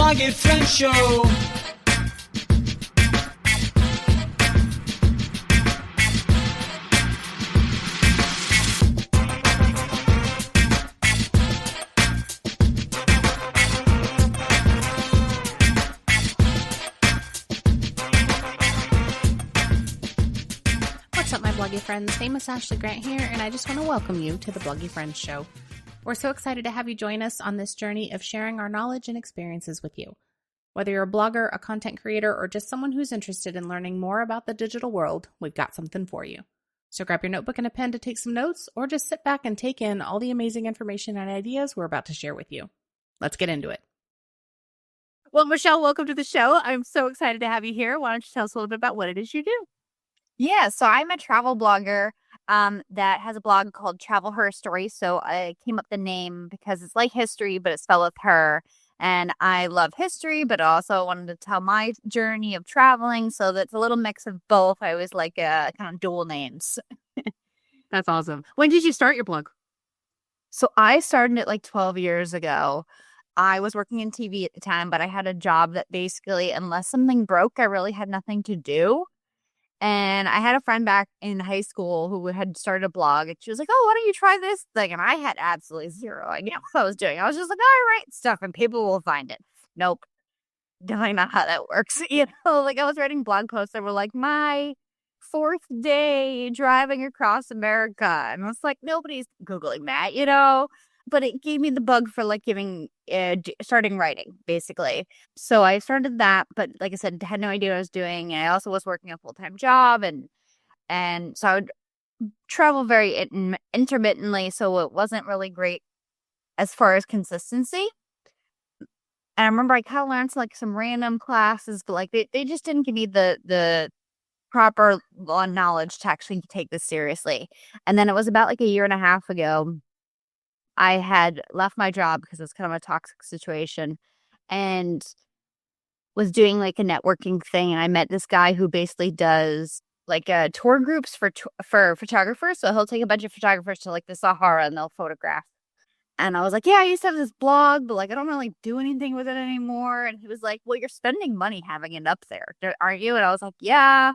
Bloggy Friend Show. What's up, my Bloggy friends? Name is Ashley Grant here, and I just want to welcome you to the Bloggy Friends Show. We're so excited to have you join us on this journey of sharing our knowledge and experiences with you. Whether you're a blogger, a content creator, or just someone who's interested in learning more about the digital world, we've got something for you. So grab your notebook and a pen to take some notes, or just sit back and take in all the amazing information and ideas we're about to share with you. Let's get into it. Well, Michelle, welcome to the show. I'm so excited to have you here. Why don't you tell us a little bit about what it is you do? Yeah, so I'm a travel blogger that has a blog called Travel Her Story. So I came up with the name because it's like history, but it's spelled with her. And I love history, but also wanted to tell my journey of traveling. So that's a little mix of both. I always like kind of dual names. That's awesome. When did you start your blog? So I started it like 12 years ago. I was working in TV at the time, but I had a job that basically, unless something broke, I really had nothing to do. And I had a friend back in high school who had started a blog, and she was like, "Oh, why don't you try this thing?" And I had absolutely zero idea what I was doing. I was just like, "Oh, I write stuff and people will find it." Nope. Definitely not how that works. Like I was writing blog posts that were like, "My fourth day driving across America." And I was like, nobody's Googling that. But it gave me the bug for like starting writing, basically. So I started that, but like I said, had no idea what I was doing. And I also was working a full-time job, and so I would travel very intermittently, so it wasn't really great as far as consistency. And I remember I kind of learned like some random classes, but like they just didn't give me the proper knowledge to actually take this seriously. And then it was about like a year and a half ago, I had left my job because it's kind of a toxic situation and was doing like a networking thing. And I met this guy who basically does like tour groups for photographers. So he'll take a bunch of photographers to like the Sahara and they'll photograph. And I was like, yeah, I used to have this blog, but like I don't really do anything with it anymore. And he was like, well, you're spending money having it up there, aren't you? And I was like, yeah.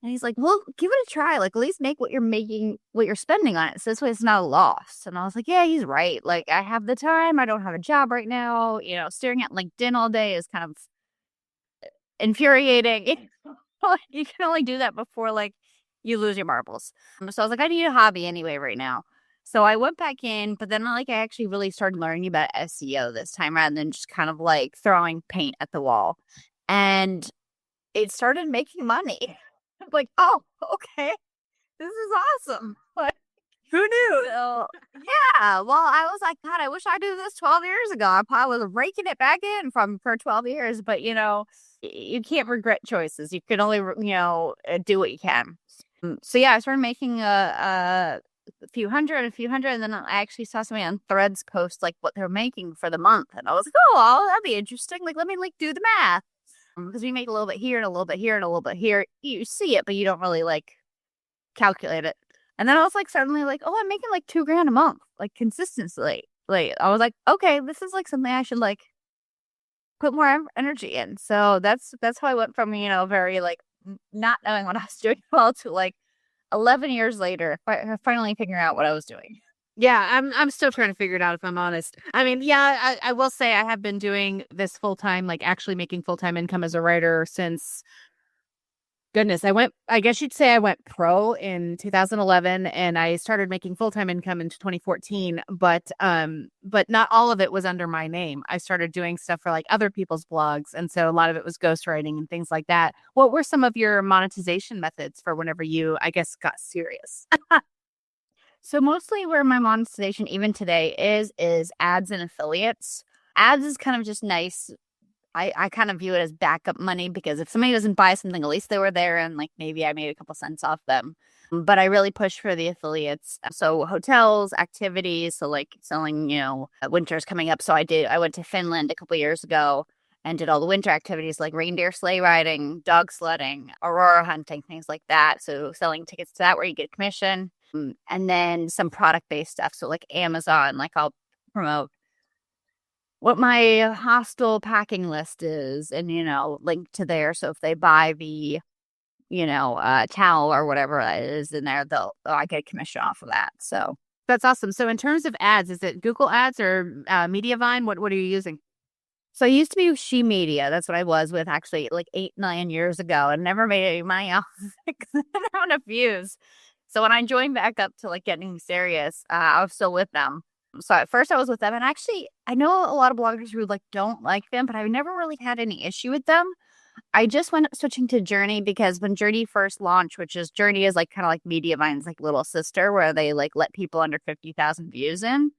And he's like, well, give it a try. Like, at least make what you're spending on it. So this way it's not a loss. And I was like, yeah, he's right. Like, I have the time. I don't have a job right now. Staring at LinkedIn all day is kind of infuriating. You can only do that before, like, you lose your marbles. So I was like, I need a hobby anyway right now. So I went back in, but then, like, I actually really started learning about SEO this time rather than just kind of, like, throwing paint at the wall. And it started making money. Like, oh, okay, this is awesome. But Who knew? yeah, well, I was like, God, I wish I knew this 12 years ago. I probably was raking it back in for 12 years. But, you can't regret choices. You can only, do what you can. So, yeah, I started making a few hundred, and then I actually saw somebody on Threads post, like, what they're making for the month. And I was like, oh, well, that'd be interesting. Like, let me, like, do the math. Because we make a little bit here and a little bit here and a little bit here. You see it, but you don't really like calculate it. And then I was like suddenly like, oh, I'm making like $2,000 a month, like consistently. Like I was like, okay, this is like something I should like put more energy in. So that's how I went from very like not knowing what I was doing well to like 11 years later, finally figuring out what I was doing. Yeah, I'm still trying to figure it out, if I'm honest. I mean, yeah, I will say I have been doing this full time, like actually making full time income as a writer since, goodness, I guess you'd say I went pro in 2011 and I started making full time income in 2014, but not all of it was under my name. I started doing stuff for like other people's blogs. And so a lot of it was ghostwriting and things like that. What were some of your monetization methods for whenever you, I guess, got serious? So mostly where my monetization even today is ads and affiliates. Ads is kind of just nice. I kind of view it as backup money because if somebody doesn't buy something, at least they were there and like maybe I made a couple cents off them. But I really push for the affiliates. So hotels, activities, so like selling, winter's coming up. So I went to Finland a couple years ago and did all the winter activities like reindeer sleigh riding, dog sledding, aurora hunting, things like that. So selling tickets to that where you get commission. And then some product-based stuff. So like Amazon, like I'll promote what my hostel packing list is and, link to there. So if they buy the, towel or whatever that is in there, I get a commission off of that. So That's awesome. So in terms of ads, is it Google Ads or Mediavine? What are you using? So I used to be with She Media. That's what I was with actually like 8-9 years ago and never made any money off of of views. So when I joined back up to like getting serious, I was still with them. So at first I was with them and actually I know a lot of bloggers who like don't like them, but I've never really had any issue with them. I just went up switching to Journey because when Journey first launched, Journey is like kind of like Mediavine's like little sister where they like let people under 50,000 views in,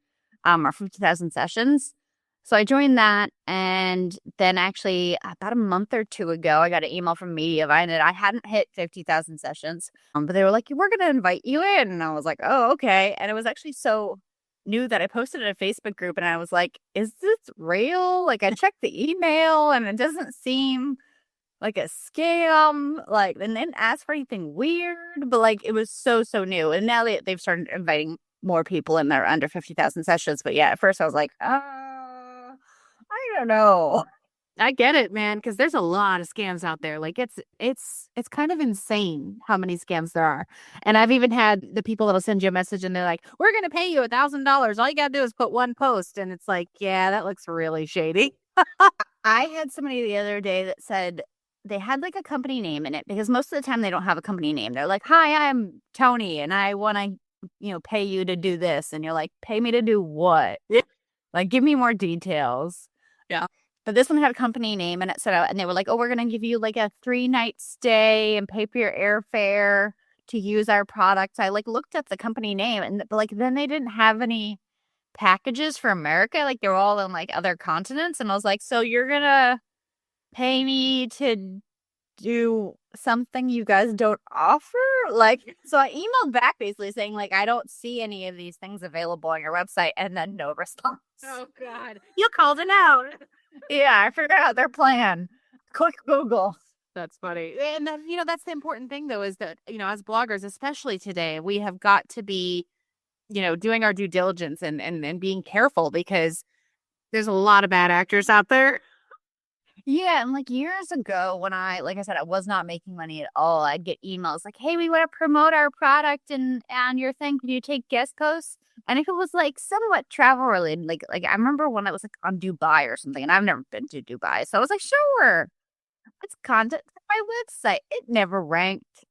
or 50,000 sessions. So I joined that, and then actually about a month or two ago, I got an email from Mediavine that I hadn't hit 50,000 sessions, but they were like, "We're going to invite you in," and I was like, "Oh, okay." And it was actually so new that I posted in a Facebook group, and I was like, "Is this real?" Like I checked the email, and it doesn't seem like a scam. Like, and didn't ask for anything weird, but like it was so new. And now they've started inviting more people in there under 50,000 sessions. But yeah, at first I was like, I don't know. I get it, man, because there's a lot of scams out there. Like it's kind of insane how many scams there are. And I've even had the people that'll send you a message and they're like, "We're gonna pay you $1,000. All you gotta do is put one post," and it's like, yeah, that looks really shady. I had somebody the other day that said they had like a company name in it because most of the time they don't have a company name. They're like, "Hi, I'm Tony and I want to, pay you to do this." And you're like, "Pay me to do what?" Yeah. Like, give me more details. Yeah. But this one had a company name and it said, and they were like, "Oh, we're going to give you like a 3-night stay and pay for your airfare to use our products." I like looked up the company name and like, then they didn't have any packages for America. Like they were all in like other continents. And I was like, "So you're going to pay me to do something you guys don't offer?" Like, so I emailed back basically saying like, "I don't see any of these things available on your website," and then no response. Oh God, you called it out. Yeah, I figured out their plan. Click Google. That's funny. And that's the important thing though, is that, as bloggers, especially today, we have got to be, doing our due diligence and being careful because there's a lot of bad actors out there. Yeah, and like years ago when like I said, I was not making money at all, I'd get emails like, "Hey, we want to promote our product and your thing. Can you take guest posts?" And if it was like somewhat travel related, like I remember one that was like on Dubai or something, and I've never been to Dubai, so I was like, "Sure, it's content on my website." It never ranked.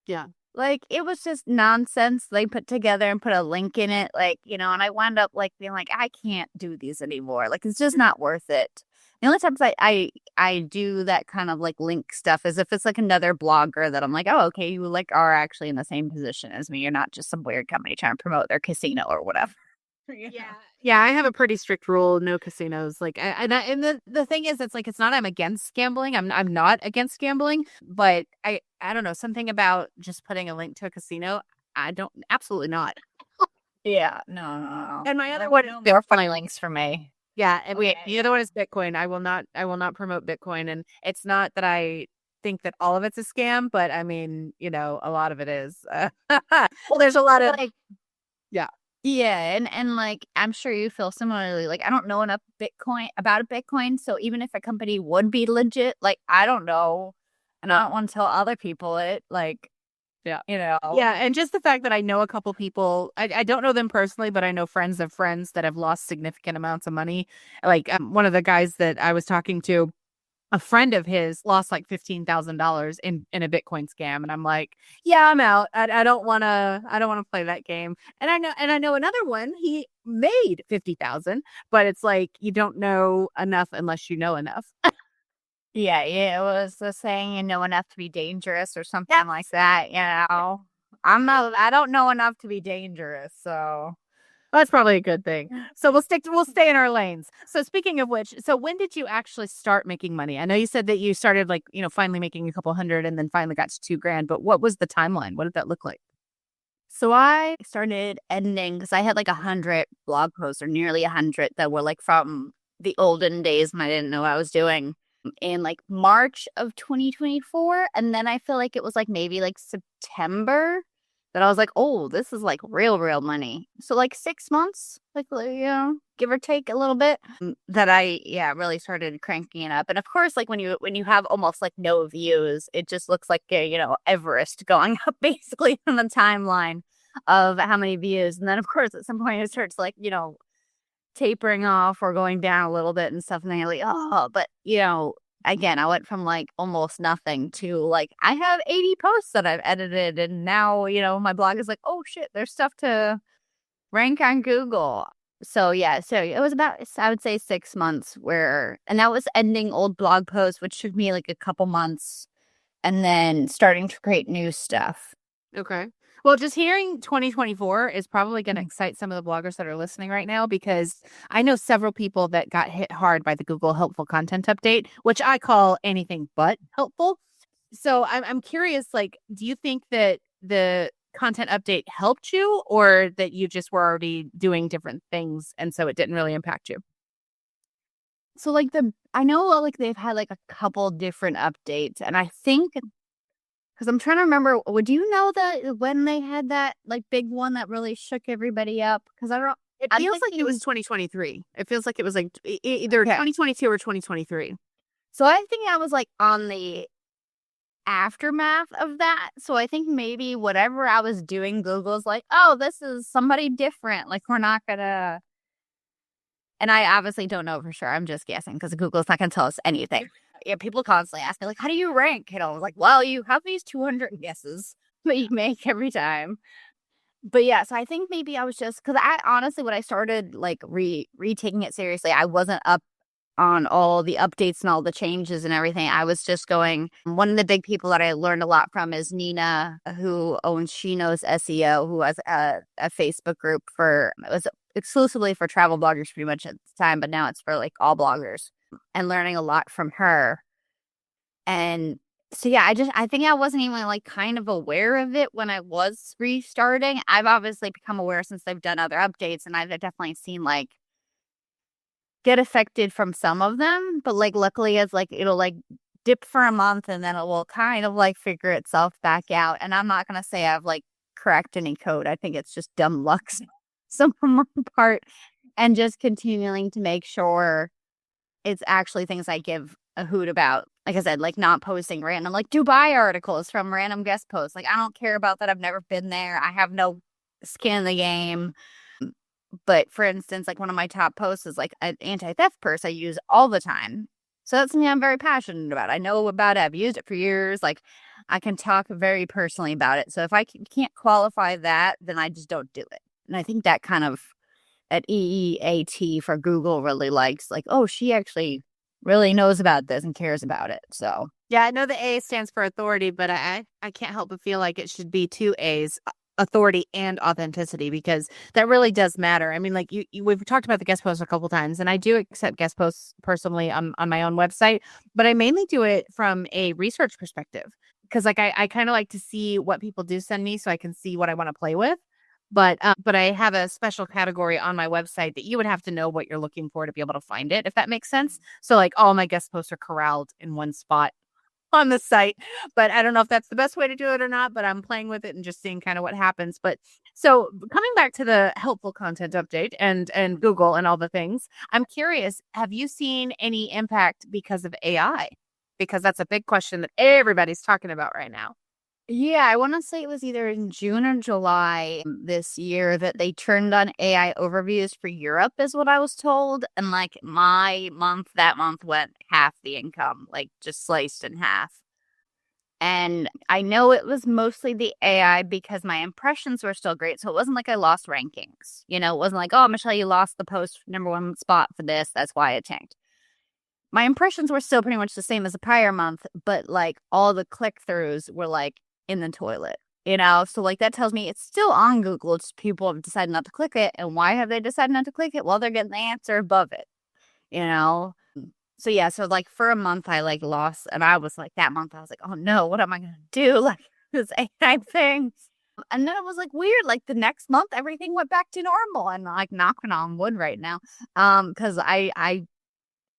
Yeah. Like it was just nonsense they put together and put a link in it, like, and I wound up like being like, I can't do these anymore. Like it's just not worth it. The only times I do that kind of like link stuff is if it's like another blogger that I'm like, "Oh, okay, you like are actually in the same position as me. You're not just some weird company trying to promote their casino or whatever." Yeah, I have a pretty strict rule: no casinos. Like, and the thing is, it's like it's not I'm against gambling. I'm not against gambling, but I don't know, something about just putting a link to a casino. I don't, absolutely not. Yeah, no. And my other one, There are funny links for me. yeah, and Okay. the other one is Bitcoin. I will not promote Bitcoin, and it's not that I think that all of it's a scam, but I mean, a lot of it is. Well, there's a lot of Like, yeah. yeah, and like I'm sure you feel similarly. Like I don't know enough about a Bitcoin, so even if a company would be legit, like I don't know, and I don't want to tell other people it. Like, Yeah. Yeah, And just the fact that I know a couple people, I don't know them personally, but I know friends of friends that have lost significant amounts of money. Like one of the guys that I was talking to, a friend of his lost like $15,000 in a Bitcoin scam. And I'm like, yeah, I'm out. I don't want to play that game. And I know another one, he made 50,000, but it's like, you don't know enough unless you know enough. yeah. It was the saying, "You know enough to be dangerous" or something like that. I don't know enough to be dangerous, so. That's probably a good thing. So we'll stay in our lanes. So speaking of which, so when did you actually start making money? I know you said that you started like, finally making a couple hundred and then finally got to $2,000, but what was the timeline? What did that look like? So I started editing because I had like 100 blog posts or nearly 100 that were like from the olden days and I didn't know what I was doing in like March of 2024. And then I feel like it was like maybe like September that I was like, oh, this is like real money. So like 6 months, like, give or take a little bit, that I, really started cranking it up. And of course, like when you have almost like no views, it just looks like, Everest going up basically on the timeline of how many views. And then of course, at some point it starts like, tapering off or going down a little bit and stuff. And then you're like, oh, but again, I went from like almost nothing to like, I have 80 posts that I've edited. And now, my blog is like, oh shit, there's stuff to rank on Google. So yeah, so it was about, I would say 6 months and that was ending old blog posts, which took me like a couple months, and then starting to create new stuff. Okay. Well, just hearing 2024 is probably going to excite some of the bloggers that are listening right now, because I know several people that got hit hard by the Google Helpful Content Update, which I call anything but helpful. So I'm curious, like, do you think that the content update helped you, or that you just were already doing different things and so it didn't really impact you? So like I know like they've had like a couple different updates, and I think, because I'm trying to remember, would you know that when they had that like big one that really shook everybody up? Because I don't. It feels like it was 2023. It feels like it was like either 2022 or 2023. So I think I was like on the aftermath of that. So I think maybe whatever I was doing, Google's like, oh, this is somebody different. Like, we're not gonna. And I obviously don't know for sure. I'm just guessing because Google's not gonna tell us anything. Yeah, people constantly ask me, like, how do you rank? I was like, well, you have these 200 guesses that you make every time. But yeah, so I think maybe I was just, because I honestly, when I started like retaking it seriously, I wasn't up on all the updates and all the changes and everything. I was just going, one of the big people that I learned a lot from is Nina, who owns She Knows SEO, who has a Facebook group it was exclusively for travel bloggers pretty much at the time, but now it's for like all bloggers, and learning a lot from her. And so, yeah, I think I wasn't even like kind of aware of it when I was restarting. I've obviously become aware since they've done other updates, and I've definitely seen like get affected from some of them. But like, luckily, it's like it'll like dip for a month and then it will kind of like figure itself back out. And I'm not going to say I've like cracked any code. I think it's just dumb luck some on my part, and just continuing to make sure it's actually things I give a hoot about. Like I said, like not posting random like Dubai articles from random guest posts. Like, I don't care about that. I've never been there. I have no skin in the game. But for instance, like one of my top posts is like an anti-theft purse I use all the time. So that's something I'm very passionate about. I know about it. I've used it for years. Like, I can talk very personally about it. So if I can't qualify that, then I just don't do it. And I think that kind of at EEAT for Google really likes, like, oh, she actually really knows about this and cares about it. So yeah, I know the A stands for authority, but I can't help but feel like it should be 2 A's, authority and authenticity, because that really does matter. I mean, like we've talked about the guest posts a couple times, and I do accept guest posts personally on my own website, but I mainly do it from a research perspective, because like I kind of like to see what people do send me so I can see what I want to play with. But I have a special category on my website that you would have to know what you're looking for to be able to find it, if that makes sense. So like all my guest posts are corralled in one spot on the site, but I don't know if that's the best way to do it or not, but I'm playing with it and just seeing kind of what happens. But so coming back to the helpful content update and Google and all the things, I'm curious, have you seen any impact because of AI? Because that's a big question that everybody's talking about right now. yeah, I want to say it was either in June or July this year that they turned on AI overviews for Europe, is what I was told. And like that month went half the income, like just sliced in half. And I know it was mostly the AI because my impressions were still great. So it wasn't like I lost rankings. It wasn't like, oh, Michelle, you lost the post #1 spot for this. That's why it tanked. My impressions were still pretty much the same as the prior month, but like all the click-throughs were like in the toilet, so like that tells me it's still on Google. Just people have decided not to click it. And why have they decided not to click it? Well, they're getting the answer above it, so yeah, so like for a month I like lost, and I was like, that month I was like, oh no, what am I gonna do, like this AI thing? And then it was like weird, like the next month everything went back to normal, and like knocking on wood right now, because I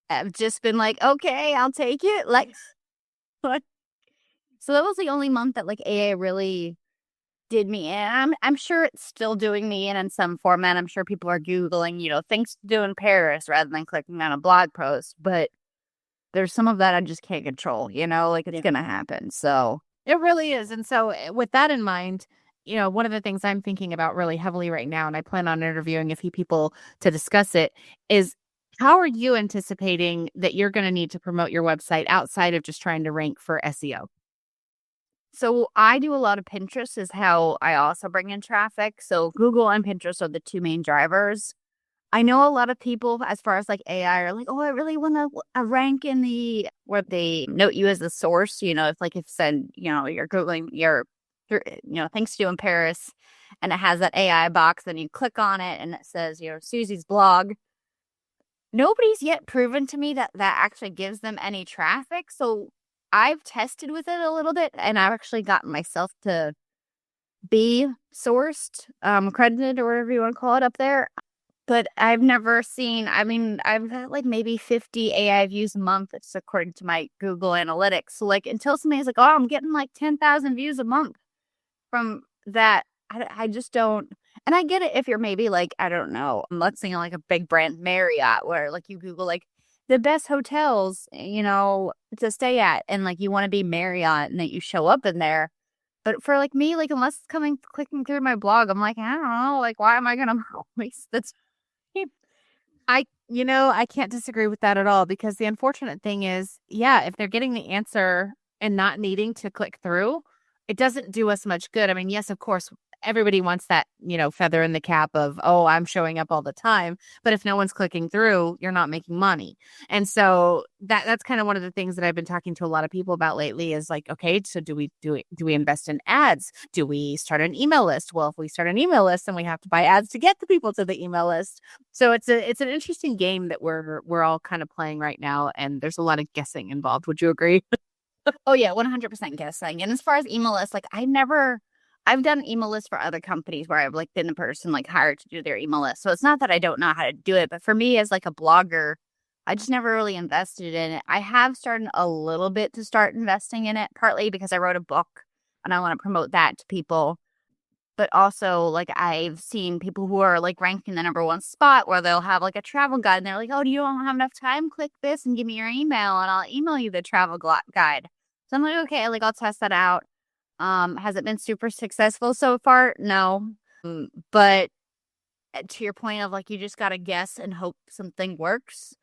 have just been like, okay, I'll take it, like what. So that was the only month that like AA really did me in. I'm sure it's still doing me in some format. I'm sure people are Googling, things to do in Paris rather than clicking on a blog post. But there's some of that I just can't control, like it's going to happen. So it really is. And so with that in mind, one of the things I'm thinking about really heavily right now, and I plan on interviewing a few people to discuss it, is how are you anticipating that you're going to need to promote your website outside of just trying to rank for SEO? So I do a lot of Pinterest is how I also bring in traffic. So Google and Pinterest are the two main drivers. I know a lot of people, as far as like AI, are like, oh, I really want to rank in where they note you as a source. If said, you're Googling things to do in Paris, and it has that AI box, then you click on it and it says, Susie's blog. Nobody's yet proven to me that actually gives them any traffic. So I've tested with it a little bit, and I've actually gotten myself to be sourced, credited, or whatever you want to call it up there. But I've never seen, I've got like maybe 50 AI views a month. It's according to my Google Analytics. So like until somebody's like, oh, I'm getting like 10,000 views a month from that, I just don't. And I get it if you're maybe like, I don't know, let's say like a big brand Marriott, where like you Google like the best hotels, to stay at, and like you want to be Marriott and that you show up in there. But for like me, like unless it's clicking through my blog, I'm like, I don't know, like why am I gonna waste the time? I can't disagree with that at all, because the unfortunate thing is, if they're getting the answer and not needing to click through, it doesn't do us much good. I mean, yes, of course, everybody wants that, feather in the cap of, oh, I'm showing up all the time. But if no one's clicking through, you're not making money. And so that's kind of one of the things that I've been talking to a lot of people about lately is like, okay, so do we invest in ads? Do we start an email list? Well, if we start an email list, then we have to buy ads to get the people to the email list. So it's an interesting game that we're all kind of playing right now. And there's a lot of guessing involved. Would you agree? Oh yeah, 100% guessing. And as far as email lists, like I've done email lists for other companies where I've like been the person like hired to do their email list. So it's not that I don't know how to do it, but for me as like a blogger, I just never really invested in it. I have started a little bit to start investing in it, partly because I wrote a book and I want to promote that to people. But also, like, I've seen people who are like ranking the #1 spot where they'll have like a travel guide and they're like, oh, do you don't have enough time? Click this and give me your email and I'll email you the travel guide. So I'm like, okay, like I'll test that out. Has it been super successful so far? No. But to your point of like, you just got to guess and hope something works.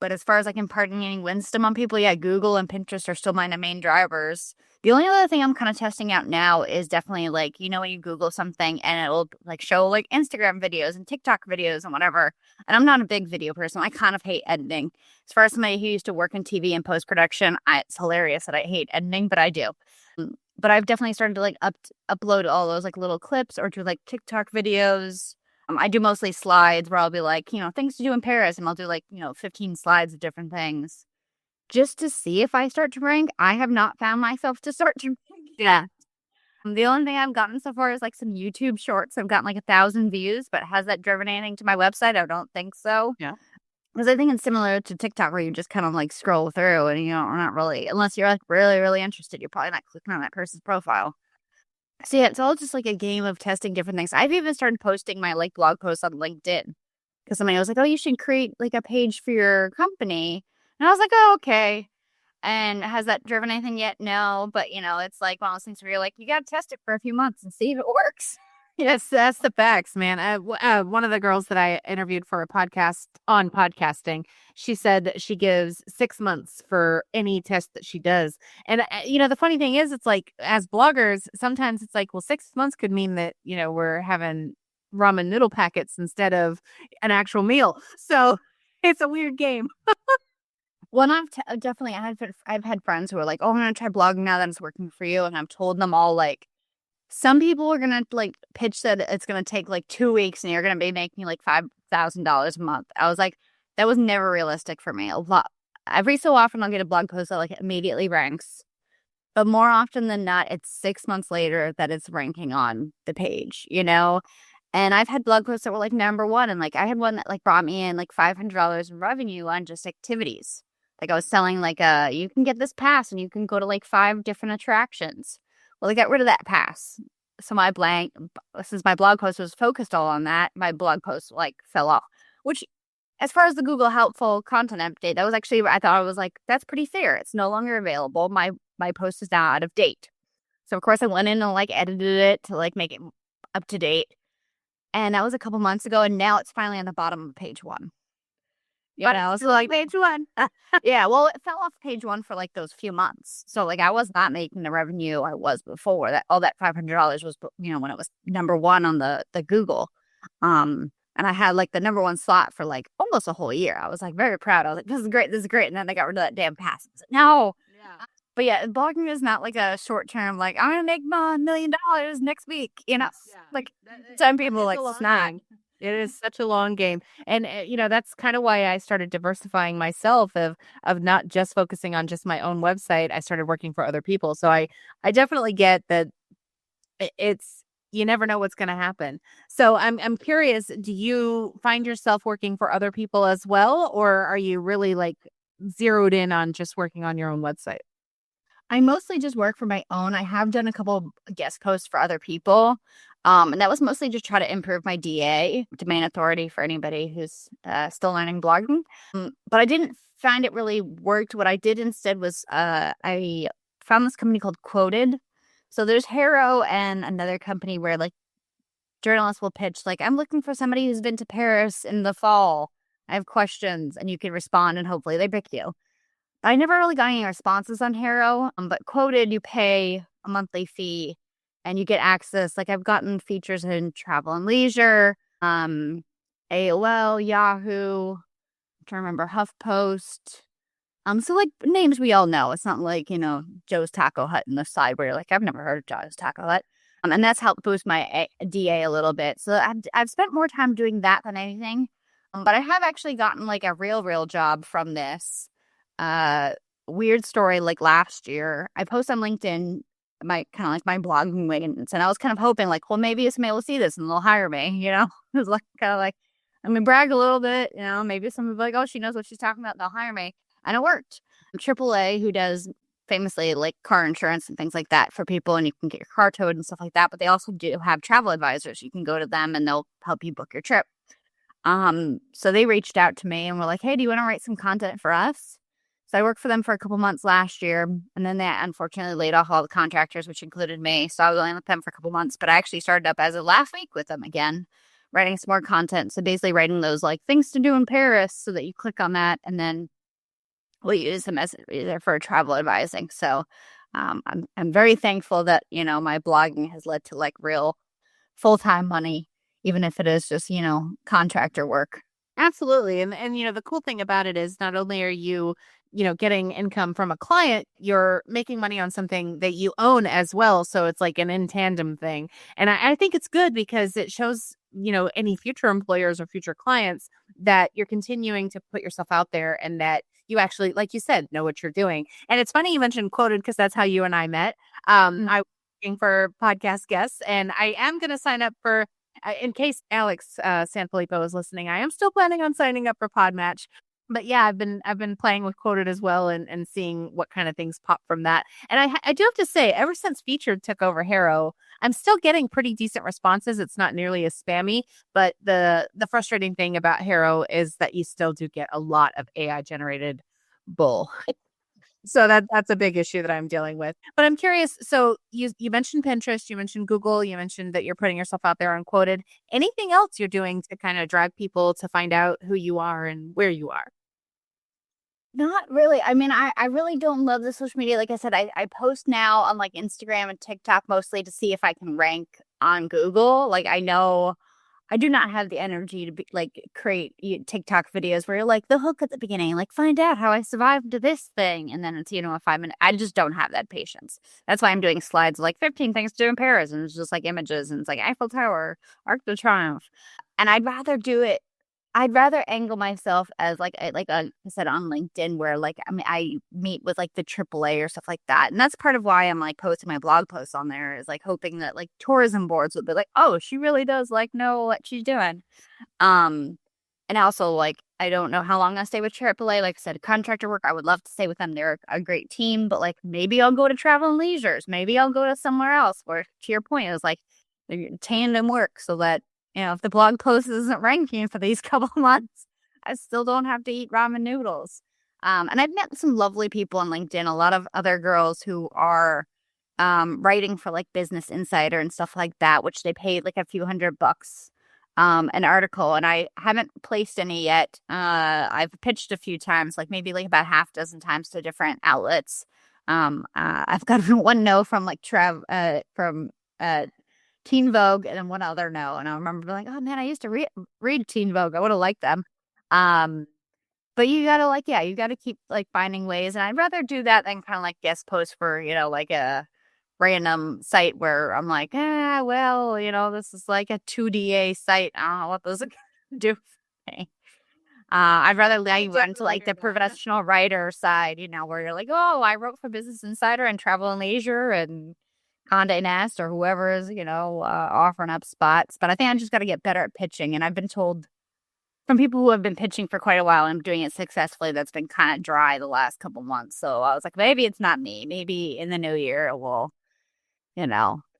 But as far as like imparting any wisdom on people, Google and Pinterest are still my main drivers. The only other thing I'm kind of testing out now is definitely like, when you Google something and it will like show like Instagram videos and TikTok videos and whatever. And I'm not a big video person. I kind of hate editing. As far as somebody who used to work in TV and post-production, it's hilarious that I hate editing, but I do. But I've definitely started to like upload all those like little clips or do like TikTok videos. I do mostly slides where I'll be like, things to do in Paris, and I'll do like, 15 slides of different things just to see if I start to rank. I have not found myself to start to rank yet. The only thing I've gotten so far is like some YouTube shorts. I've gotten like 1,000 views, but has that driven anything to my website? I don't think so. Yeah. Because I think it's similar to TikTok where you just kind of like scroll through and, not really, unless you're like really, really interested, you're probably not clicking on that person's profile. So it's all just like a game of testing different things. I've even started posting my like blog posts on LinkedIn because somebody was like, oh, you should create like a page for your company. And I was like, oh, okay. And has that driven anything yet? No. But, it's like one of those things where you're like, you got to test it for a few months and see if it works. Yes, that's the facts, man. One of the girls that I interviewed for a podcast on podcasting, she said that she gives 6 months for any test that she does. And, the funny thing is, it's like, as bloggers, sometimes it's like, well, 6 months could mean that, we're having ramen noodle packets instead of an actual meal. So it's a weird game. Well, I've had friends who are like, oh, I'm going to try blogging now that it's working for you. And I've told them all like, some people are going to like pitch that it's going to take like 2 weeks and you're going to be making like $5,000 a month. I was like, that was never realistic for me. Every so often I'll get a blog post that like immediately ranks, but more often than not, it's 6 months later that it's ranking on the page, And I've had blog posts that were like #1, and like I had one that like brought me in like $500 in revenue on just activities. Like I was selling like you can get this pass and you can go to like 5 different attractions. Well, they got rid of that pass. So since my blog post was focused all on that, my blog post like fell off, which as far as the Google helpful content update, that was actually, I thought I was like, that's pretty fair. It's no longer available. My post is now out of date. So of course I went in and like edited it to like make it up to date. And that was a couple months ago. And now it's finally on the bottom of page 1. Yeah, but I was like page 1. Yeah, well, it fell off page 1 for like those few months. So like I was not making the revenue I was before. That all that $500 was, when it was number 1 on the Google. And I had like the number 1 slot for like almost a whole year. I was like very proud. I was like, this is great, this is great. And then they got rid of that damn pass. Like, no. Yeah. But yeah, blogging is not like a short term, like I'm gonna make $1 million next week. Yeah. Like some people like snag. It is such a long game. And, that's kind of why I started diversifying myself of not just focusing on just my own website. I started working for other people. So I definitely get that you never know what's going to happen. So I'm curious, do you find yourself working for other people as well? Or are you really like zeroed in on just working on your own website? I mostly just work for my own. I have done a couple guest posts for other people. And that was mostly just try to improve my DA, domain authority, for anybody who's still learning blogging. But I didn't find it really worked. What I did instead was I found this company called Quoted. So there's Haro and another company where like journalists will pitch like, I'm looking for somebody who's been to Paris in the fall. I have questions, and you can respond and hopefully they pick you. I never really got any responses on Haro, but Quoted, you pay a monthly fee and you get access. Like I've gotten features in Travel and Leisure, AOL, Yahoo, I'm trying to remember, HuffPost. So like names we all know. It's not like, Joe's Taco Hut in the side where you're like, I've never heard of Joe's Taco Hut. And that's helped boost my DA a little bit. So I've spent more time doing that than anything. But I have actually gotten like a real job from this. Weird story, like last year I posted on LinkedIn my kind of like my blogging wings, and I was kind of hoping like, well, maybe somebody will see this and they'll hire me, it was like kind of like I'm gonna brag a little bit, maybe somebody will be like, oh, she knows what she's talking about, they'll hire me. And it worked. AAA, who does famously like car insurance and things like that for people, and you can get your car towed and stuff like that, but they also do have travel advisors. You can go to them and they'll help you book your trip. So they reached out to me and were like, hey, do you want to write some content for us? So I worked for them for a couple months last year, and then they unfortunately laid off all the contractors, which included me. So I was only with them for a couple months, but I actually started up as of last week with them again, writing some more content. So basically writing those like things to do in Paris so that you click on that, and then we'll use them as either for travel advising. So I'm very thankful that, my blogging has led to like real full-time money, even if it is just, contractor work. Absolutely. And the cool thing about it is not only are you getting income from a client, you're making money on something that you own as well. So it's like an in tandem thing. And I think it's good because it shows, any future employers or future clients that you're continuing to put yourself out there and that you actually, like you said, know what you're doing. And it's funny you mentioned Quoted because that's how you and I met. I was looking for podcast guests, and I am going to sign up for, in case Alex Sanfilippo is listening, I am still planning on signing up for Podmatch. But yeah, I've been playing with Quoted as well and seeing what kind of things pop from that. And I do have to say, ever since Featured took over Haro, I'm still getting pretty decent responses. It's not nearly as spammy, but the frustrating thing about Haro is that you still do get a lot of AI generated bull. So that's a big issue that I'm dealing with. But I'm curious. So you mentioned Pinterest, you mentioned Google, you mentioned that you're putting yourself out there on Quoted. Anything else you're doing to kind of drive people to find out who you are and where you are? Not really. I mean, I really don't love the social media. Like I said, I post now on like Instagram and TikTok mostly to see if I can rank on Google. Like I know I do not have the energy to be like create TikTok videos where you're like the hook at the beginning, like find out how I survived to this thing. And then it's, a 5-minute. I just don't have that patience. That's why I'm doing slides like 15 things to do in Paris. And it's just like images and it's like Eiffel Tower, Arc de Triomphe. And I'd rather angle myself as like I said on LinkedIn, where like I meet with like the AAA or stuff like that, and that's part of why I'm like posting my blog posts on there, is like hoping that like tourism boards would be like, oh, she really does like know what she's doing. And also, like, I don't know how long I'll stay with AAA. Like I said, contractor work, I would love to stay with them. They're a great team, but like maybe I'll go to Travel and Leisures. Maybe I'll go to somewhere else where, to your point, it was like tandem work so that, if the blog post isn't ranking for these couple months, I still don't have to eat ramen noodles. And I've met some lovely people on LinkedIn, a lot of other girls who are writing for like Business Insider and stuff like that, which they paid like a few $100 an article, and I haven't placed any yet. I've pitched a few times, like maybe like about half dozen times to different outlets. I've got one no from like from Teen Vogue, and then one other no. And I remember being like, oh man, I used to read Teen Vogue. I would have liked them. But you gotta you gotta keep like finding ways, and I'd rather do that than kind of like guest post for like a random site where I'm like, well, this is like a 2DA site. I don't know what those are gonna do for me. I'd rather dive into like the professional writer side, where you're like, oh, I wrote for Business Insider and Travel and Leisure and Condé Nast or whoever is, offering up spots. But I think I just got to get better at pitching. And I've been told from people who have been pitching for quite a while and doing it successfully, that's been kind of dry the last couple months. So I was like, maybe it's not me. Maybe in the new year it will.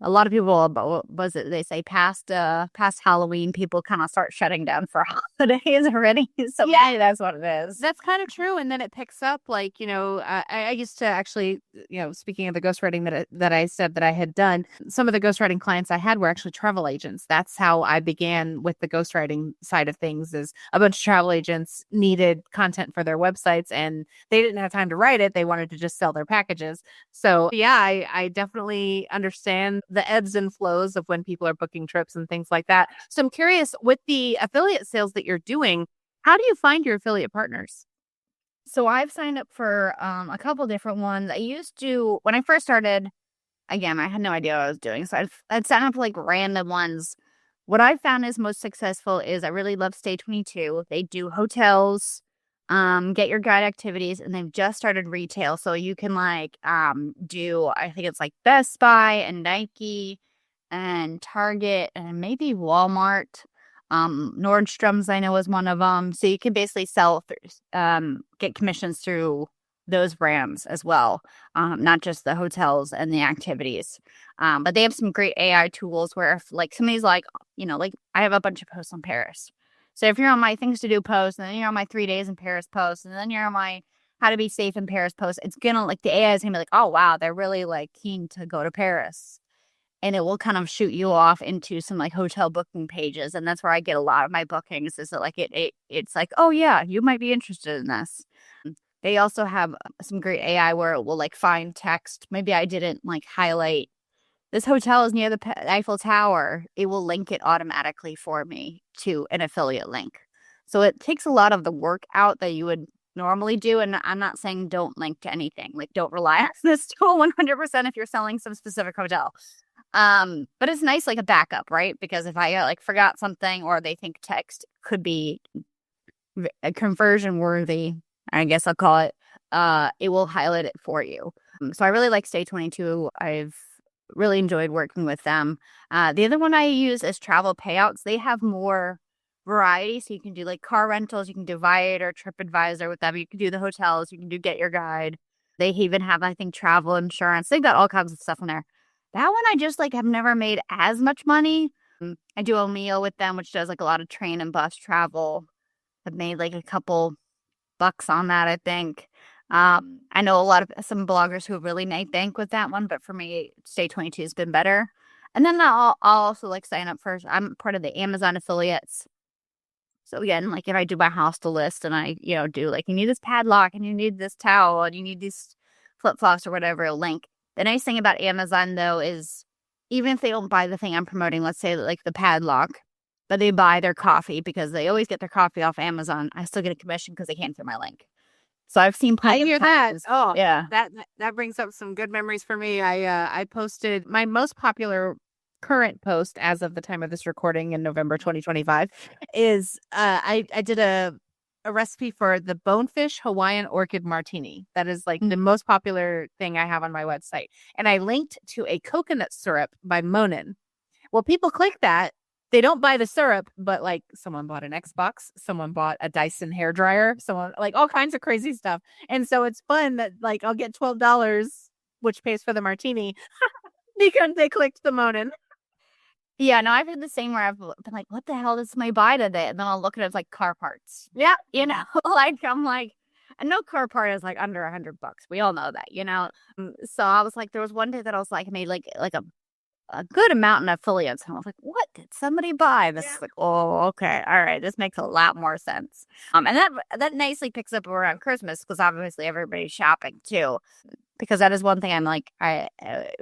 A lot of people, they say past Halloween, people kind of start shutting down for holidays already. So maybe that's what it is. That's kind of true. And then it picks up like, I used to actually, speaking of the ghostwriting that I said that I had done, some of the ghostwriting clients I had were actually travel agents. That's how I began with the ghostwriting side of things. Is a bunch of travel agents needed content for their websites and they didn't have time to write it. They wanted to just sell their packages. So yeah, I definitely understand the ebbs and flows of when people are booking trips and things like that. So I'm curious, with the affiliate sales that you're doing, how do you find your affiliate partners? So I've signed up for a couple different ones. I used to, when I first started, again, I had no idea what I was doing. So I'd sign up for like random ones. What I found is most successful is I really love Stay 22. They do hotels, get your guide activities, and they've just started retail. So you can like do, I think it's like Best Buy and Nike and Target and maybe Walmart. Nordstrom's I know is one of them. So you can basically get commissions through those brands as well, not just the hotels and the activities. But they have some great AI tools where if like somebody's like, like I have a bunch of posts on Paris. So if you're on my things to do post, and then you're on my 3 days in Paris post, and then you're on my how to be safe in Paris post, it's gonna like the AI is gonna be like, oh wow, they're really like keen to go to Paris. And it will kind of shoot you off into some like hotel booking pages. And that's where I get a lot of my bookings, is that like it's like, oh yeah, you might be interested in this. They also have some great AI where it will like find text. Maybe I didn't like highlight this hotel is near the Eiffel Tower. It will link it automatically for me to an affiliate link. So it takes a lot of the work out that you would normally do. And I'm not saying don't link to anything. Like don't rely on this tool 100% if you're selling some specific hotel. But it's nice, like a backup, right? Because if I like forgot something or they think text could be a conversion worthy, I guess I'll call it, it will highlight it for you. So I really like Stay 22. I've really enjoyed working with them. The other one I use is Travel Payouts. They have more variety. So you can do like car rentals, you can do Viator, TripAdvisor with them. You can do the hotels, you can do Get Your Guide. They even have, I think, travel insurance. They've got all kinds of stuff in there. That one I just like have never made as much money. I do O'Meal with them, which does like a lot of train and bus travel. I've made like a couple bucks on that, I think. I know some bloggers who really made bank with that one, but for me, Stay 22 has been better. And then I'll also like sign up for, I'm part of the Amazon affiliates. So again, like if I do my hostel list and I, do like, you need this padlock and you need this towel and you need these flip-flops or whatever, a link. The nice thing about Amazon though is even if they don't buy the thing I'm promoting, let's say like the padlock, but they buy their coffee because they always get their coffee off Amazon, I still get a commission because they came through my link. So I've seen I hear that. Oh, yeah. That brings up some good memories for me. I posted my most popular current post as of the time of this recording in November 2025 is I did a recipe for the Bonefish Hawaiian Orchid Martini. That is like the most popular thing I have on my website. And I linked to a coconut syrup by Monin. Well, people click that they don't buy the syrup, but like someone bought an Xbox, someone bought a Dyson hairdryer, someone like all kinds of crazy stuff. And so it's fun that like I'll get $12, which pays for the martini because they clicked the Monin. Yeah, no, I've been the same where I've been like, what the hell did somebody buy today? And then I'll look at it as like car parts. Yeah. You know, like I'm like, and no car part is like under $100. We all know that, you know? So I was like, there was one day that I was like, I made like a good amount in affiliates. And I was like, what did somebody buy? This is like, oh, okay. All right. This makes a lot more sense. And that nicely picks up around Christmas because obviously everybody's shopping too. Because that is one thing I'm like,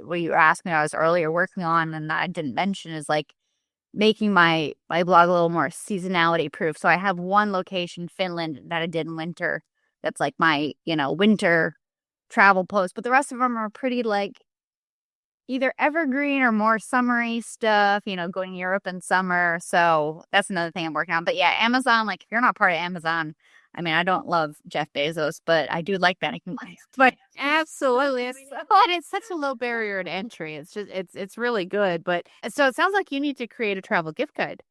what you asked me, I was earlier working on, and I didn't mention is like making my blog a little more seasonality proof. So I have one location, Finland, that I did in winter. That's like my, winter travel post. But the rest of them are pretty like either evergreen or more summery stuff, going to Europe in summer. So that's another thing I'm working on. But yeah, Amazon, like if you're not part of Amazon, I mean, I don't love Jeff Bezos, but I do like Benny. But absolutely, and it's such a low barrier to entry. It's just it's really good. But so it sounds like you need to create a travel gift guide.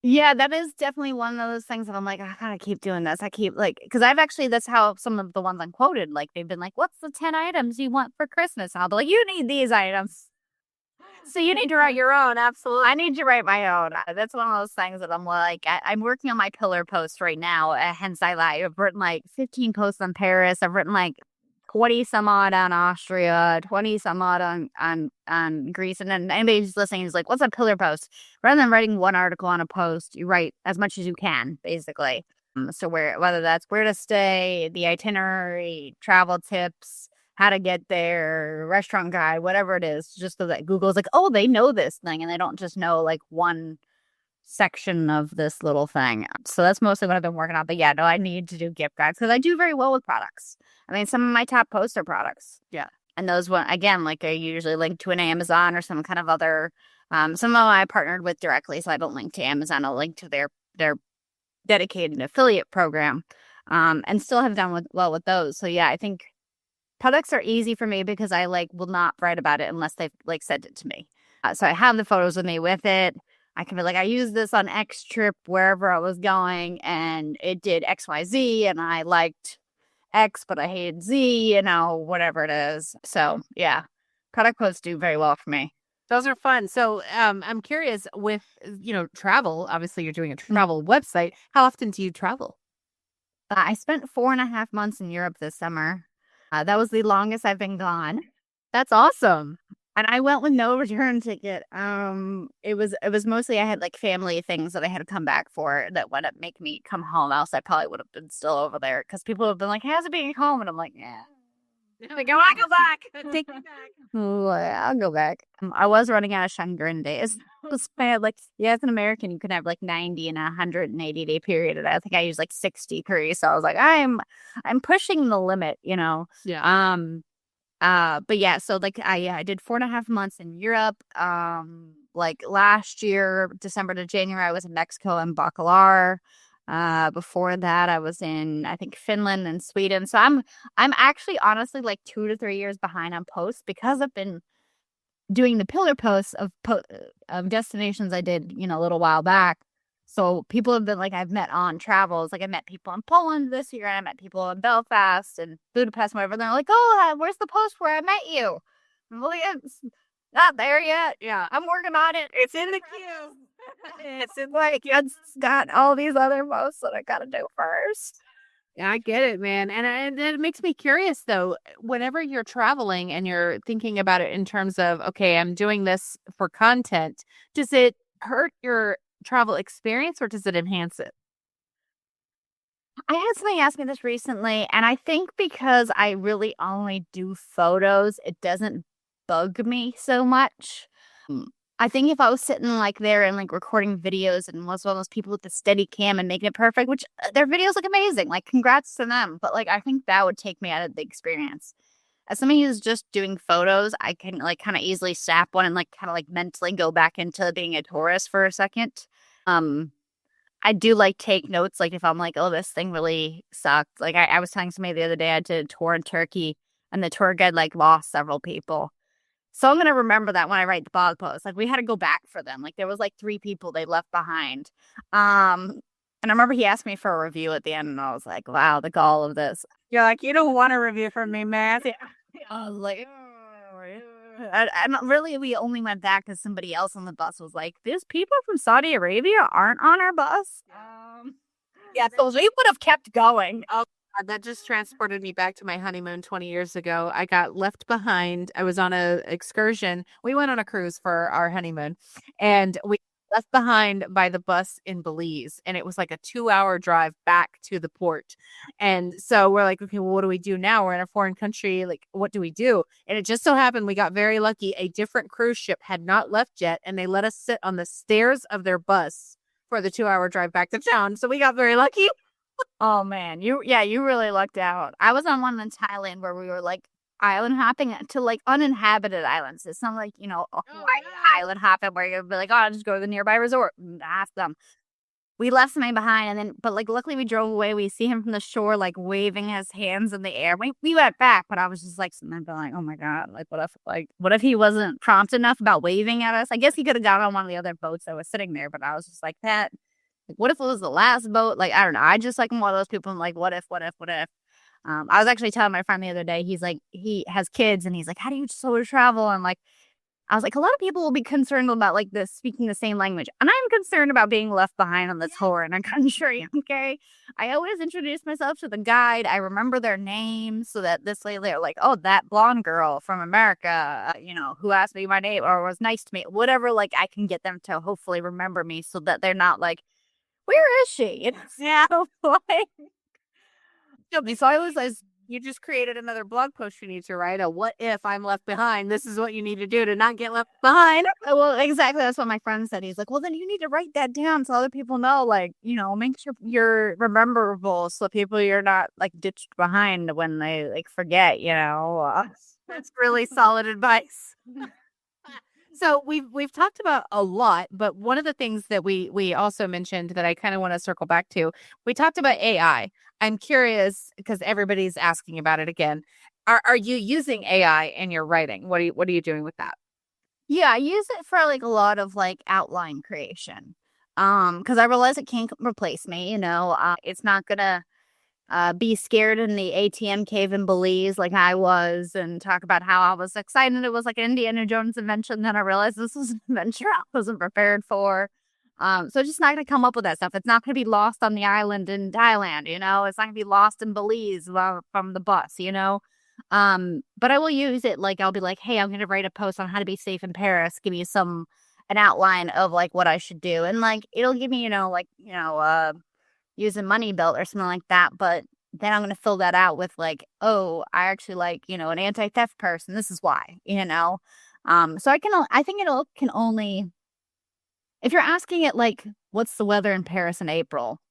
Yeah, that is definitely one of those things that I'm like, I gotta keep doing this. I keep because that's how some of the ones I'm quoted, like they've been like, what's the 10 items you want for Christmas? And I'll be like, you need these items. So you need to write your own. Absolutely. I need to write my own. That's one of those things that I'm like, I'm working on my pillar post right now. Hence I've written like 15 posts on Paris. I've written like 20 some odd on Austria, 20 some odd on Greece. And then anybody who's listening is like, what's a pillar post? Rather than writing one article on a post, you write as much as you can, basically. So whether that's where to stay, the itinerary, travel tips, how to get there, restaurant guide, whatever it is, just so that Google's like, oh, they know this thing, and they don't just know like one section of this little thing. So that's mostly what I've been working on. But yeah, no, I need to do gift guides because I do very well with products. I mean, some of my top posts are products. Yeah. And those one again, like I usually link to an Amazon or some kind of other. Some of them I partnered with directly, so I don't link to Amazon. I'll link to their dedicated affiliate program, and still have done well with those. So yeah, I think products are easy for me because I will not write about it unless they've sent it to me. So I have the photos with me with it. I can be like, I used this on X trip wherever I was going, and it did XYZ, and I liked X, but I hated Z, whatever it is. So yeah, product posts do very well for me. Those are fun. So I'm curious with, travel, obviously you're doing a travel website. How often do you travel? I spent 4.5 months in Europe this summer. That was the longest I've been gone. That's awesome. And I went with no return ticket. It was mostly I had family things that I had to come back for that wound up making me come home. Else I probably would have been still over there because people have been like, how's it being home? And I'm like, yeah. Like, I go back. Take me back. Oh, I'll go back. I was running out of Shangrin days. It was bad. As an American, you could have 90 in a 180-day period. And I think I used 63. So I was like, I'm pushing the limit, Yeah. But yeah, so I did 4.5 months in Europe. Last year, December to January, I was in Mexico and Bacalar. Before that, I was in, I think, Finland and Sweden. So I'm actually honestly 2 to 3 years behind on posts because I've been doing the pillar posts of destinations I did, a little while back. So people have been I've met on travels. I met people in Poland this year, and I met people in Belfast and Budapest, and whatever. And they're like, oh, where's the post where I met you? I'm like, it's not there yet. Yeah. I'm working on it. It's in the queue. It's it's got all these other posts that I got to do first. Yeah, I get it, man. And it makes me curious, though, whenever you're traveling and you're thinking about it in terms of, okay, I'm doing this for content, does it hurt your travel experience or does it enhance it? I had somebody ask me this recently, and I think because I really only do photos, it doesn't bug me so much. I think if I was sitting there and recording videos and was one of those people with the steady cam and making it perfect, which their videos look amazing, congrats to them. But I think that would take me out of the experience. As somebody who's just doing photos, I can kind of easily snap one and mentally go back into being a tourist for a second. I do take notes, if I'm oh, this thing really sucked. I was telling somebody the other day I did a tour in Turkey and the tour guide lost several people. So I'm going to remember that when I write the blog post. Like, we had to go back for them. Like, there was like 3 people they left behind. And I remember he asked me for a review at the end, and I was like, wow, the gall of this. You're like, you don't want a review from me, man. I was like, and really, we only went back because somebody else on the bus was like, these people from Saudi Arabia aren't on our bus. Yeah, so we would have kept going. Oh, God, that just transported me back to my honeymoon 20 years ago. I got left behind. I was on a excursion. We went on a cruise for our honeymoon, and we left behind by the bus in Belize, and it was like a 2-hour drive back to the port. And so we're like, okay, well, what do we do now? We're in a foreign country. Like, what do we do? And it just so happened we got very lucky. A different cruise ship had not left yet, and they let us sit on the stairs of their bus for the 2-hour drive back to town. So we got very lucky. Oh man, you really lucked out. I was on one in Thailand where we were like island hopping to like uninhabited islands. It's not like, a Hawaii island hopping where you'll be like, oh, I'll just go to the nearby resort and ask them. We left somebody behind, and then, but like, luckily we drove away. We see him from the shore, like waving his hands in the air. We went back, but I was just like, sitting there like, oh my God, like, what if he wasn't prompt enough about waving at us? I guess he could have got on one of the other boats that was sitting there, but I was just like, that. Like, what if it was the last boat? Like, I don't know. I just like, I'm one of those people. I'm like, what if? I was actually telling my friend the other day, he's like, he has kids, and he's like, how do you solo travel? And like, I was like, a lot of people will be concerned about like this speaking the same language. And I'm concerned about being left behind on this foreign country. Okay. I always introduce myself to the guide. I remember their name so that this way they're like, oh, that blonde girl from America, who asked me my name or was nice to me, whatever. Like, I can get them to hopefully remember me so that they're not like, where is she? Yeah. Like, So I was you just created another blog post you need to write. A what if I'm left behind? This is what you need to do to not get left behind. well, exactly. That's what my friend said. He's like, well, then you need to write that down so other people know, like, make sure you're rememberable so people you're not like ditched behind when they like forget, That's really solid advice. So we've talked about a lot, but one of the things that we also mentioned that I kind of want to circle back to, we talked about AI. I'm curious because everybody's asking about it again. Are you using AI in your writing? What are you doing with that? Yeah, I use it for like a lot of like outline creation. Because I realize it can't replace me. It's not gonna be scared in the ATM cave in Belize like I was, and talk about how I was excited it was like an Indiana Jones invention. Then I realized this was an adventure I wasn't prepared for. So just not going to come up with that stuff. It's not going to be lost on the island in Thailand, It's not going to be lost in Belize from the bus, But I will use it, like, I'll be like, hey, I'm going to write a post on how to be safe in Paris. Give me an outline of, like, what I should do. And, like, it'll give me, using Money Belt or something like that. But then I'm going to fill that out with, like, oh, I actually like, an anti-theft person. This is why, So I think it can only... If you're asking it, like, what's the weather in Paris in April,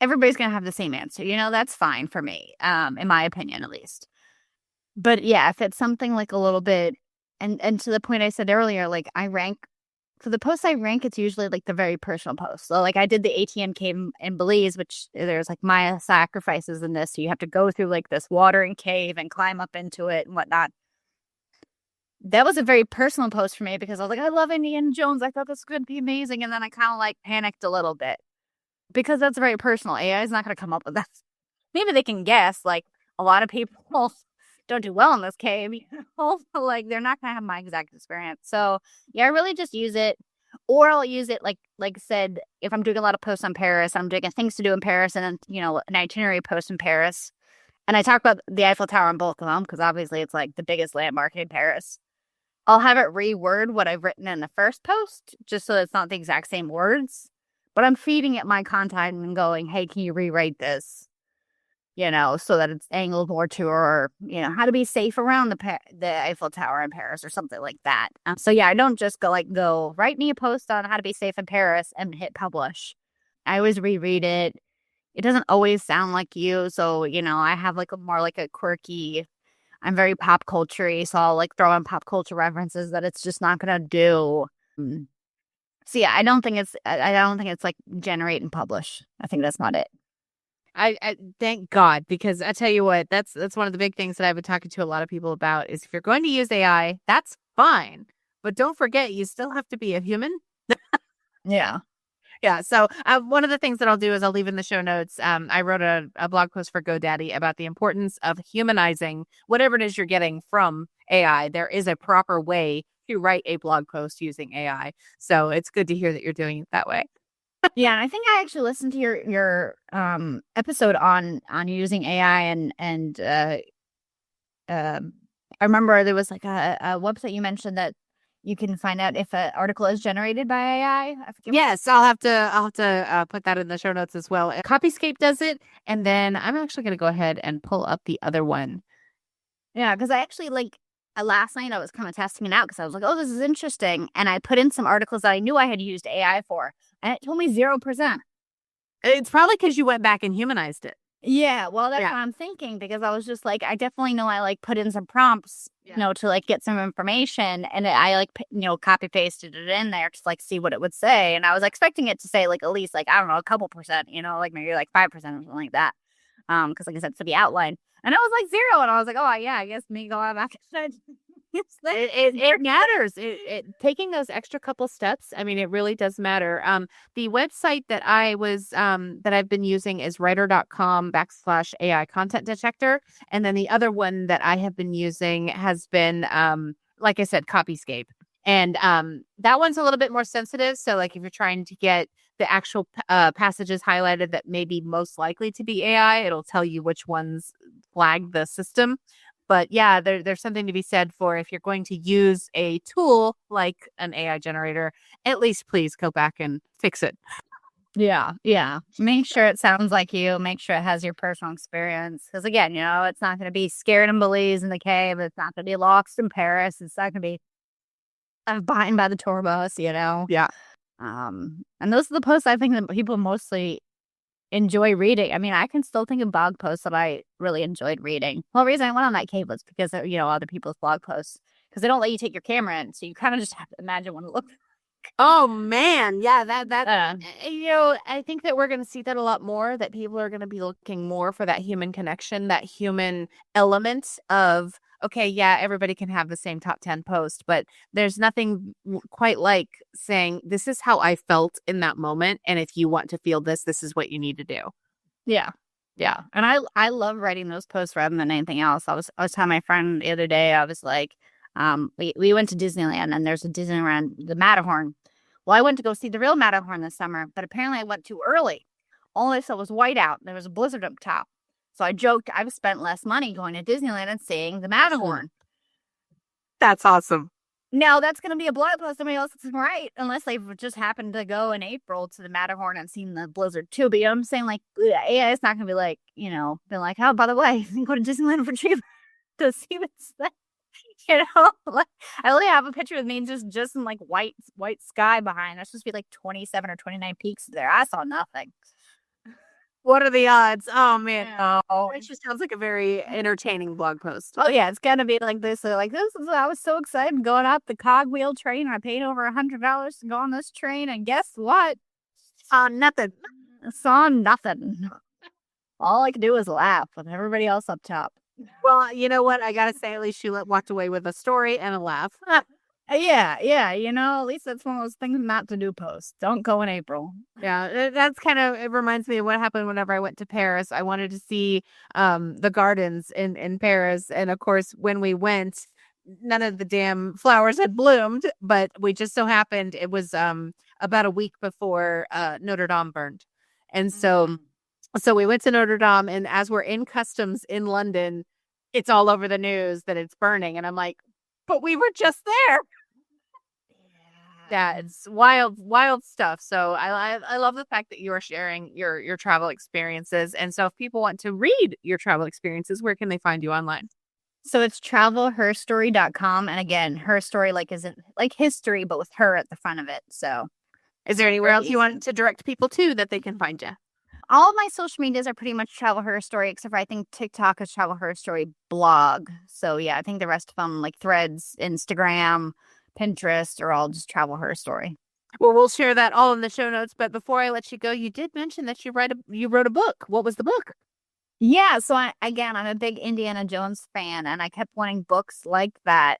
everybody's going to have the same answer. That's fine for me, in my opinion, at least. But yeah, if it's something like a little bit, and to the point I said earlier, like, for the posts I rank, it's usually like the very personal posts. So like I did the ATM cave in Belize, which there's like Maya sacrifices in this. So you have to go through like this watering cave and climb up into it and whatnot. That was a very personal post for me because I was like, I love Indiana Jones. I thought this was going to be amazing. And then I kind of like panicked a little bit because that's very personal. AI is not going to come up with that. Maybe they can guess, like, a lot of people don't do well in this cave. Like, they're not going to have my exact experience. So yeah, I really just use it, or I'll use it like I said, if I'm doing a lot of posts on Paris, I'm doing things to do in Paris, and then, an itinerary post in Paris. And I talk about the Eiffel Tower on both of them because obviously it's like the biggest landmark in Paris. I'll have it reword what I've written in the first post, just so it's not the exact same words. But I'm feeding it my content and going, hey, can you rewrite this? So that it's angled more to, or, how to be safe around the Eiffel Tower in Paris or something like that. So yeah, I don't just go write me a post on how to be safe in Paris and hit publish. I always reread it. It doesn't always sound like you. So, I have like a quirky... I'm very pop culture-y, so I'll like throw in pop culture references that it's just not gonna do. So yeah, I don't think it's like generate and publish. I think that's not it. I thank God, because I tell you what, that's one of the big things that I've been talking to a lot of people about is if you're going to use AI, that's fine. But don't forget, you still have to be a human. Yeah. Yeah. So one of the things that I'll do is I'll leave in the show notes. I wrote a blog post for GoDaddy about the importance of humanizing whatever it is you're getting from AI. There is a proper way to write a blog post using AI. So it's good to hear that you're doing it that way. Yeah, and I think I actually listened to your episode on using AI and I remember there was like a website you mentioned that you can find out if an article is generated by AI. I forget. Yes, I'll have to put that in the show notes as well. Copyscape does it, and then I'm actually going to go ahead and pull up the other one. Yeah, because I actually last night I was kind of testing it out because I was like, oh, this is interesting, and I put in some articles that I knew I had used AI for, and it told me 0%. It's probably because you went back and humanized it. Yeah, well, that's what I'm thinking, because I was just like, I definitely know I put in some prompts, to get some information, and I copy pasted it in there to see what it would say, and I was expecting it to say at least I don't know, a couple percent, maybe 5% or something like that, because like I said, for the outline, and it was 0, and I was like, oh yeah, I guess me going back. It matters. It taking those extra couple steps. I mean, it really does matter. The website that that I've been using is writer.com/AI content detector. And then the other one that I have been using has been, like I said, Copyscape. And that one's a little bit more sensitive. So if you're trying to get the actual passages highlighted that may be most likely to be AI, it'll tell you which ones flag the system. But yeah, there's something to be said for if you're going to use a tool like an AI generator, at least please go back and fix it. Yeah. Make sure it sounds like you. Make sure it has your personal experience. Because again, it's not going to be Scared in Belize in the cave. It's not going to be Lost in Paris. It's not going to be Behind by the Tour Bus, Yeah. And those are the posts I think that people mostly enjoy reading. I mean, I can still think of blog posts that I really enjoyed reading. Well, the reason I went on that cave was because of, other people's blog posts, because they don't let you take your camera in, so you kind of just have to imagine what it looks like. Oh man, yeah, I think that we're going to see that a lot more, that people are going to be looking more for that human connection, that human element of, okay, yeah, everybody can have the same top 10 post, but there's nothing quite like saying, this is how I felt in that moment, and if you want to feel this, this is what you need to do. Yeah. And I love writing those posts rather than anything else. I was telling my friend the other day, I was like, we went to Disneyland, and there's a Disneyland, the Matterhorn. Well, I went to go see the real Matterhorn this summer, but apparently I went too early. All I saw was white out. There was a blizzard up top. So I joked I've spent less money going to Disneyland and seeing the Matterhorn. That's awesome. Now, that's going to be a blog post somebody else is right, unless they've just happened to go in April to the Matterhorn and seen the blizzard too. But I'm saying, AI is not going to be been like, oh, by the way, you can go to Disneyland for cheap to see what's there. I only have a picture of me just in white sky behind. That's supposed to be 27 or 29 peaks there. I saw nothing. What are the odds? Oh man, no. It just sounds like a very entertaining blog post. Oh yeah, it's gonna be like this. So I was so excited going up the cogwheel train. I paid over $100 to go on this train, and guess what? Nothing. Saw nothing. All I could do was laugh with everybody else up top. Well, you know what? I gotta say, at least you walked away with a story and a laugh. Yeah. At least that's one of those things not to do posts. Don't go in April. Yeah, that's it reminds me of what happened whenever I went to Paris. I wanted to see the gardens in Paris. And of course, when we went, none of the damn flowers had bloomed, but we just so happened it was about a week before Notre Dame burned. And so we went to Notre Dame, and as we're in customs in London, it's all over the news that it's burning. And I'm like, but we were just there. Yeah, it's wild stuff. So I love the fact that you are sharing your travel experiences. And so if people want to read your travel experiences, where can they find you online? So it's travelherstory.com. And again, her story isn't like history, but with her at the front of it. So is there anywhere else you want to direct people to that they can find you? All of my social medias are pretty much Travel Her Story, except for I think TikTok is Travel Her Story blog. So yeah, I think the rest of them, like Threads, Instagram, Pinterest, are all just Travel Her Story. Well, we'll share that all in the show notes. But before I let you go, you did mention that you wrote a book. What was the book? Yeah, so I'm a big Indiana Jones fan, and I kept wanting books like that.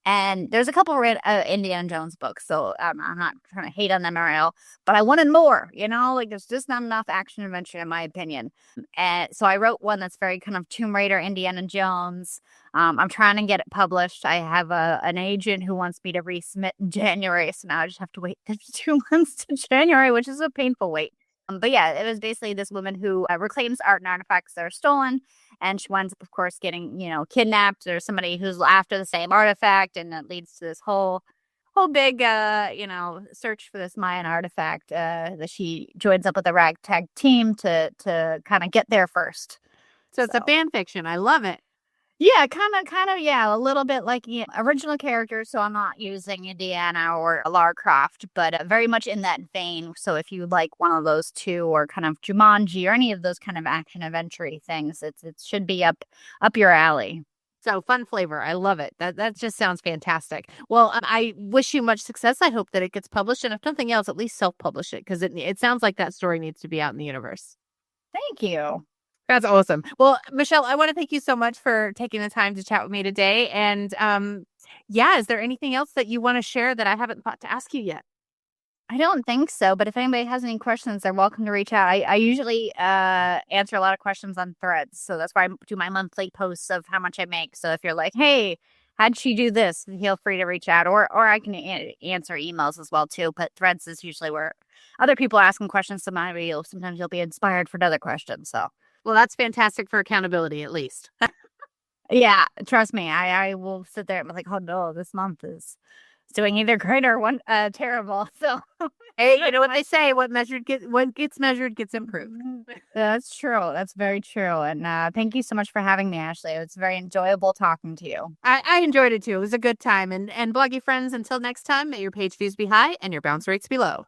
And there's a couple read Indiana Jones books, so I'm not trying to hate on them or all, but I wanted more. Like there's just not enough action adventure in my opinion. And so I wrote one that's very kind of Tomb Raider, Indiana Jones. I'm trying to get it published. I have an agent who wants me to resubmit in January, so now I just have to wait 2 months to January, which is a painful wait. But yeah, it was basically this woman who reclaims art and artifacts that are stolen. And she winds up, of course, getting, kidnapped or somebody who's after the same artifact. And that leads to this whole big, search for this Mayan artifact that she joins up with a ragtag team to kind of get there first. So it's a fan fiction. I love it. Yeah, kind of, yeah, a little bit like original characters. So I'm not using Indiana or Lara Croft, but very much in that vein. So if you like one of those two, or kind of Jumanji or any of those kind of action adventure things, it should be up your alley. So fun flavor. I love it. That just sounds fantastic. Well, I wish you much success. I hope that it gets published, and if nothing else, at least self-publish it, because it sounds like that story needs to be out in the universe. Thank you. That's awesome. Well, Michelle, I want to thank you so much for taking the time to chat with me today. And is there anything else that you want to share that I haven't thought to ask you yet? I don't think so, but if anybody has any questions, they're welcome to reach out. I usually answer a lot of questions on Threads, so that's why I do my monthly posts of how much I make. So if you're like, hey, how'd she do this? Feel free to reach out, or I can answer emails as well too. But Threads is usually where other people are asking questions. Sometimes you'll be inspired for another question. So. Well, that's fantastic for accountability, at least. Yeah, trust me. I will sit there and be like, oh no, this month is doing either great or terrible. So, hey, you know what they say: what gets measured gets improved. That's true. That's very true. And thank you so much for having me, Ashley. It's very enjoyable talking to you. I enjoyed it too. It was a good time. And bloggy friends, until next time, may your page views be high and your bounce rates be low.